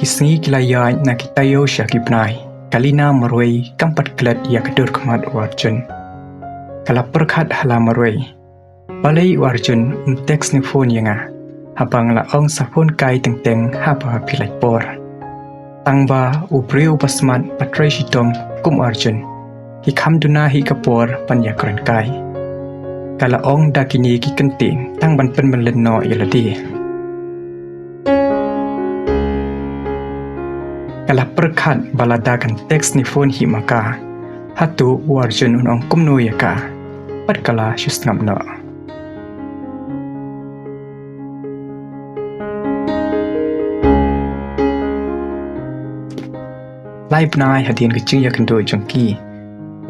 Kisngi kilayaan na kitayo siya kipnay. Kalina marway kampat kelat ia kedur kemat Arjun. Kala perkat hala marway. Balai Arjun teks ni phone yanga. Habang laong sa phone kai teng haba pilai por. Tangba ubriu pasmat patray sitom kum Arjun. Hikam duna hi kapor panya keren kai. Kala ong dakini ki kenting tang ban pen menleno yaladi. Kala perkat baladakan teks ni phone hi maka hatu Arjun unong kumnu yaka pat kala syus ngamno. Lai pnai hadin kecing yakan do jongki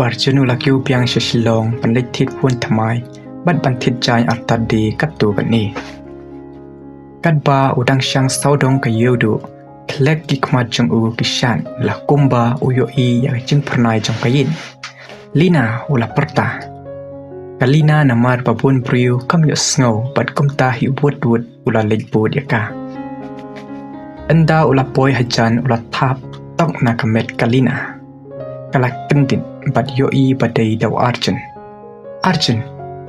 Arjun ulakiu piang syashilong panlit thit pun thamai bat banthit jai artadi kattu bani kadba udang syang saudong kayudu klek kikmat jong u kishan la kumba uyo I yang jing pernai jong kayin lina ula perta kalina namar babun priu kam yo snow bat kumta hi wud ula lejbud yaka enda ula poi hajan ula thap tok na kamet kalina kala kendin bat yo I badai daw Arjun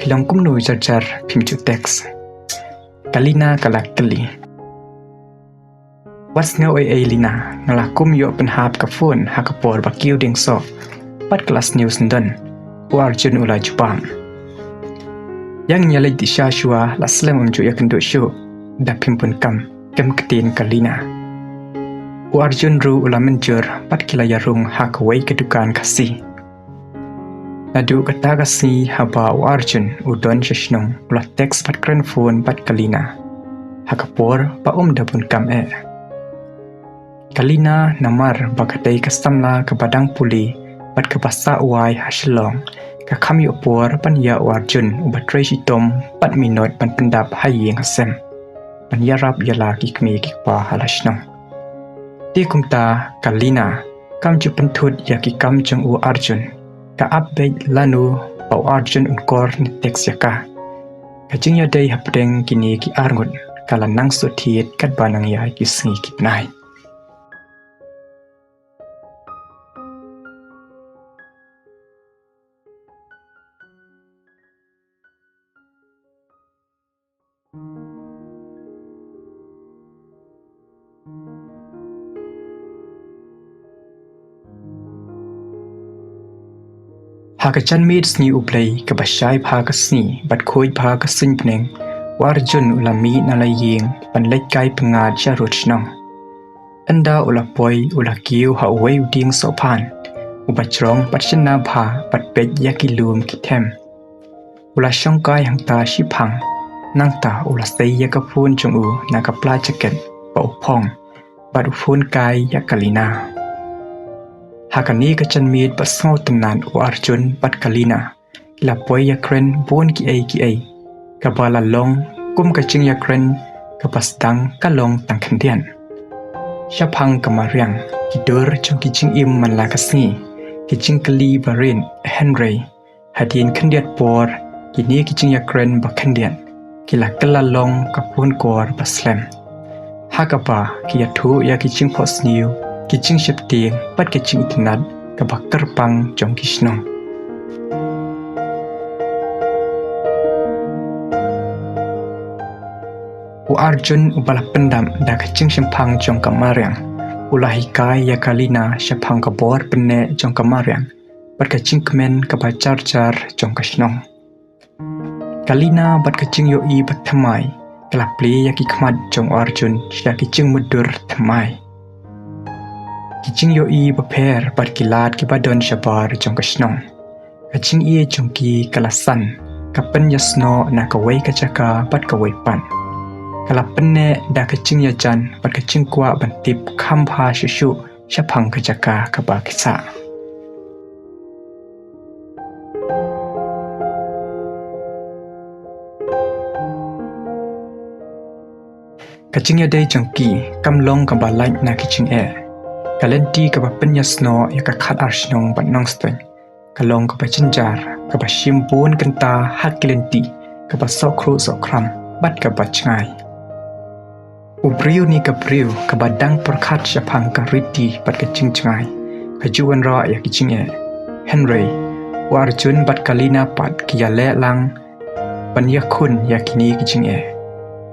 pilong kumnu jar pimju teks kalina kala keli was nga oi lina ngalakum yo penhap ka phone ha kapor bakiu ding so pat kelas news ndon Arjun ula jupam yang nyalai di shashua la slem unju yakan do show da pimpun kam ketin kalina Arjun ru ula menjur pat kila yarung ha kawai kedukan kasih nadu kata kasih haba Arjun udon shashnong ula teks pat keren phone pat kalina ha kapor pa dapun kam Kalina namar bagatai kasamla ke badang puli bat ke basa uai hasilong ke kami opor pan ya Arjun ubat sitom 4 minut pan pendap haying hasem pan yarap yala kikmi kikpa halashnong di kumta Kalina kam ju pentut ya kikam jong Arjun ka update lanu pau Arjun unkor ni teks yaka kajing ya day hapdeng kini ki arngut kala nang sotiet kat banang ya kisngi kipnai Hakajan mid sni uplay kabashai phakasni bat khoi phakasin pneng Arjun ulami nalaying panlet kai pengat charutnong anda ulapoi ulakiu ha wei ding sopan ubachrong patchna bha patpet yakilum kithem ulashong kai hangta shipang nangta ulasei yakapun chungu nakapla jacket paupong bat ufun kai yakalina Hakani kacan mid pasngau tenan Arjun pat kalina kila poi yakren bun ki ai kabala long kum kacing yakren kapasdang kalong tangkendian syapang kamariang kidur chung kicing im manlakasni kicing keli barin Henry hadin kendiat por kini kicing yakren bakendian kila kelalong kapun kor baslem hakapa kiyatu ya kicing posniu kicing syepting pat kicing internet kabak terpang jong kisnong Arjun ubala pendam da kicing syempang jong kamariang ulah hikai ya kalina syempang kabor penne jong kamariang pat kicing kemen kabacar jong kisnong kalina bat kicing yo I bat thamai kelapli ya kikmat jong Arjun sya kicing mudur thamai Kicing yo I baper bat kilat kibadon syabar jong kasnong. Kacing I jongki kalasan kapen yasno na kawai kacaka bat kawai pan. Kalapenne da kacing yajan bat kacing kwa bantip khampa shushu syapang kacaka kabakisa. Kacing yadai jongki kamlong kabalai na kicing Kalenti kapapen yasno ya kakat arsnong bat nongsteng. Kalong kapacenjar kapashimpun kenta hat kalenti kapasokru sokram bat kapacngai. Ubriu ni kabriu kabadang perkat syapang kariti bat kecing cengai. Kajuan ra ya kicing Henry. Warjun bat kalina pat kia le lang. Ban yakun ya kini kicing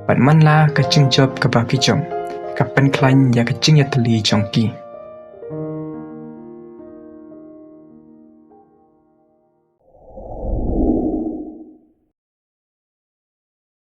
Bat man la kecing job kabaki jom. Kapan klan ya kecing ya teli jongki.